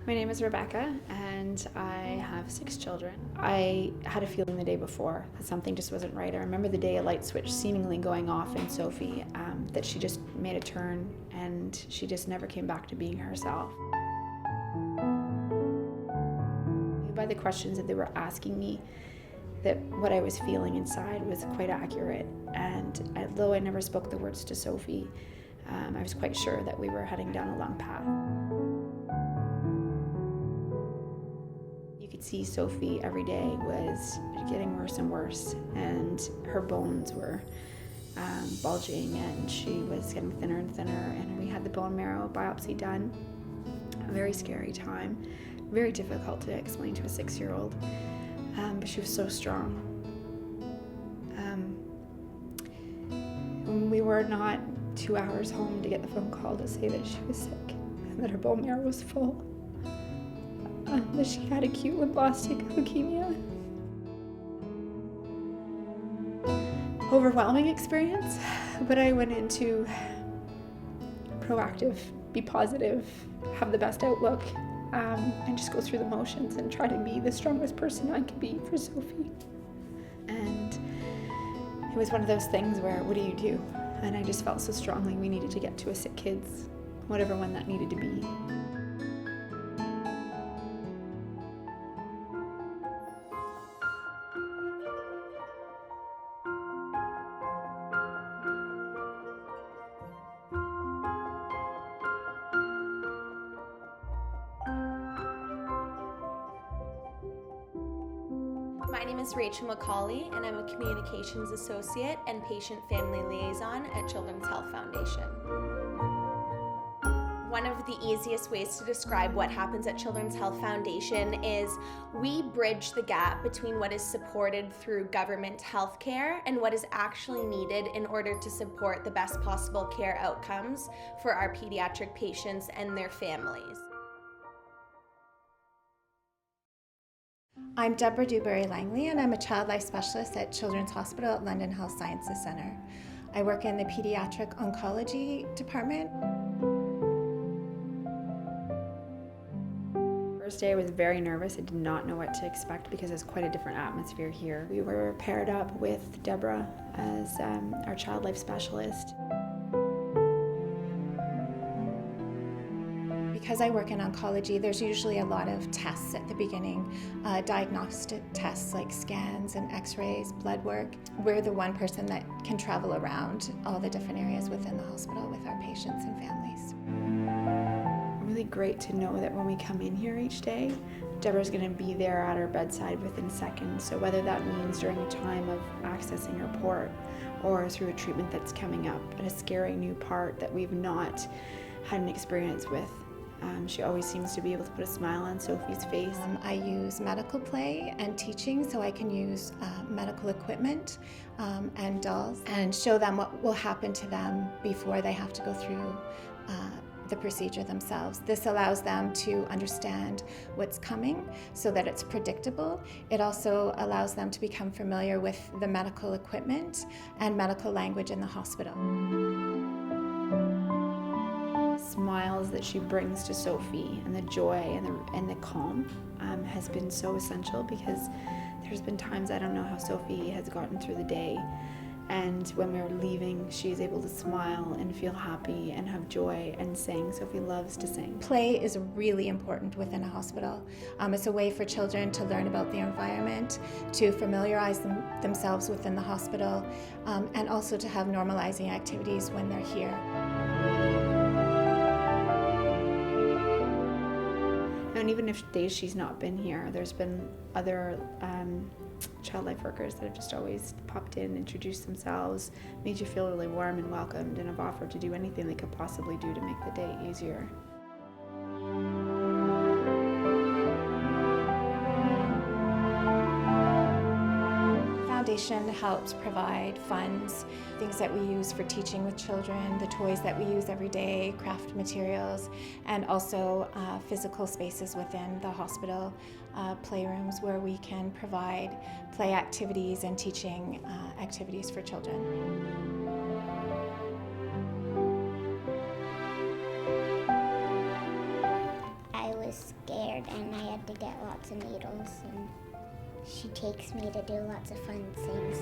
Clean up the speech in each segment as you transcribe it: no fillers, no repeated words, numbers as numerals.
My name is Rebecca, and I have 6 children. I had a feeling the day before that something just wasn't right. I remember the day a light switch seemingly going off in Sophie, that she just made a turn and she just never came back to being herself. By the questions that they were asking me, that what I was feeling inside was quite accurate. And although I never spoke the words to Sophie, I was quite sure that we were heading down a long path. You could see Sophie every day was getting worse and worse, and her bones were bulging, and she was getting thinner and thinner, and we had the bone marrow biopsy done. A very scary time, very difficult to explain to a 6-year-old, but she was so strong. We were not 2 hours home to get the phone call to say that she was sick and that her bone marrow was full, that she had acute lymphoblastic leukemia. Overwhelming experience, but I went into proactive, be positive, have the best outlook, and just go through the motions and try to be the strongest person I could be for Sophie. And it was one of those things where, what do you do? And I just felt so strongly we needed to get to a sick kids, whatever one that needed to be. My name is Rachel McCauley, and I'm a Communications Associate and Patient Family Liaison at Children's Health Foundation. One of the easiest ways to describe what happens at Children's Health Foundation is we bridge the gap between what is supported through government health care and what is actually needed in order to support the best possible care outcomes for our pediatric patients and their families. I'm Deborah Dewberry-Langley, and I'm a child life specialist at Children's Hospital at London Health Sciences Centre. I work in the pediatric oncology department. First day I was very nervous. I did not know what to expect because it's quite a different atmosphere here. We were paired up with Deborah as our child life specialist. Because I work in oncology, there's usually a lot of tests at the beginning, diagnostic tests like scans and x-rays, blood work. We're the one person that can travel around all the different areas within the hospital with our patients and families. Really great to know that when we come in here each day, Deborah's going to be there at our bedside within seconds. So whether that means during a time of accessing her port or through a treatment that's coming up, but a scary new part that we've not had an experience with, she always seems to be able to put a smile on Sophie's face. I use medical play and teaching, so I can use medical equipment and dolls and show them what will happen to them before they have to go through the procedure themselves. This allows them to understand what's coming so that it's predictable. It also allows them to become familiar with the medical equipment and medical language in the hospital. Smiles that she brings to Sophie and the joy and the calm has been so essential, because there's been times I don't know how Sophie has gotten through the day, and when we're leaving she's able to smile and feel happy and have joy and sing. Sophie loves to sing. Play is really important within a hospital. It's a way for children to learn about the environment, to familiarize themselves within the hospital, and also to have normalizing activities when they're here. And even if days she's not been here, there's been other child life workers that have just always popped in, introduced themselves, made you feel really warm and welcomed, and have offered to do anything they could possibly do to make the day easier. Foundation helps provide funds, things that we use for teaching with children, the toys that we use every day, craft materials, and also physical spaces within the hospital, playrooms where we can provide play activities and teaching activities for children. I was scared. get lots of needles, and she takes me to do lots of fun things.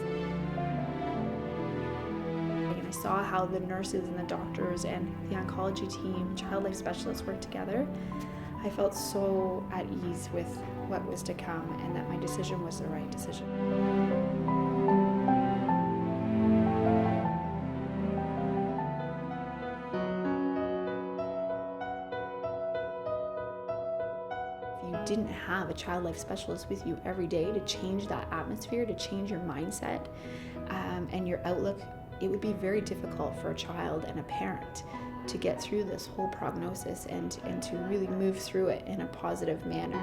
And I saw how the nurses and the doctors and the oncology team, child life specialists work together. I felt so at ease with what was to come and that my decision was the right decision. If you didn't have a child life specialist with you every day to change that atmosphere, to change your mindset and your outlook, it would be very difficult for a child and a parent to get through this whole prognosis and to really move through it in a positive manner.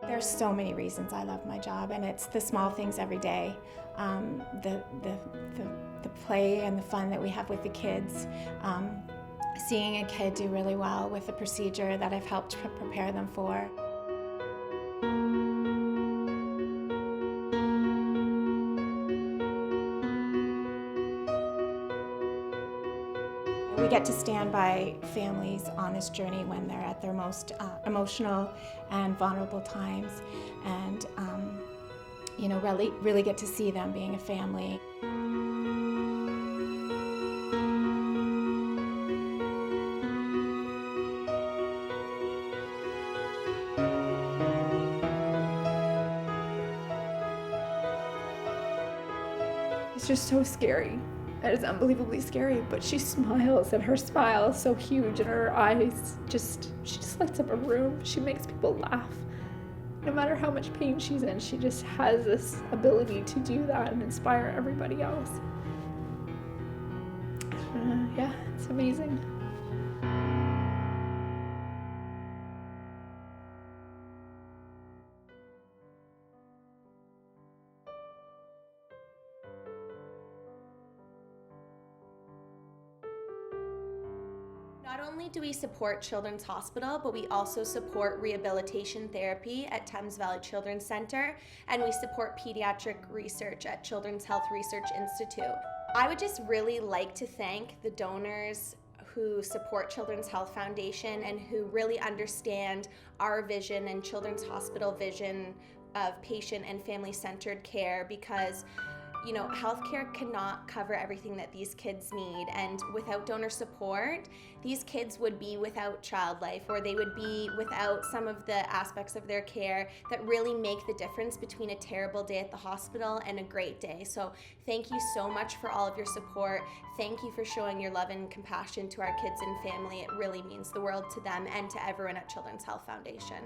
There's so many reasons I love my job, and it's the small things every day, the play and the fun that we have with the kids, seeing a kid do really well with a procedure that I've helped prepare them for. We get to stand by families on this journey when they're at their most emotional and vulnerable times, and really get to see them being a family. It's just so scary. It is unbelievably scary, but she smiles, and her smile is so huge, and her eyes she just lights up a room. She makes people laugh. No matter how much pain she's in, she just has this ability to do that and inspire everybody else. Yeah, it's amazing. Not only do we support Children's Hospital, but we also support rehabilitation therapy at Thames Valley Children's Center, and we support pediatric research at Children's Health Research Institute. I would just really like to thank the donors who support Children's Health Foundation and who really understand our vision and Children's Hospital vision of patient and family-centered care, because healthcare cannot cover everything that these kids need, and without donor support, these kids would be without child life, or they would be without some of the aspects of their care that really make the difference between a terrible day at the hospital and a great day. So thank you so much for all of your support. Thank you for showing your love and compassion to our kids and family. It really means the world to them and to everyone at Children's Health Foundation.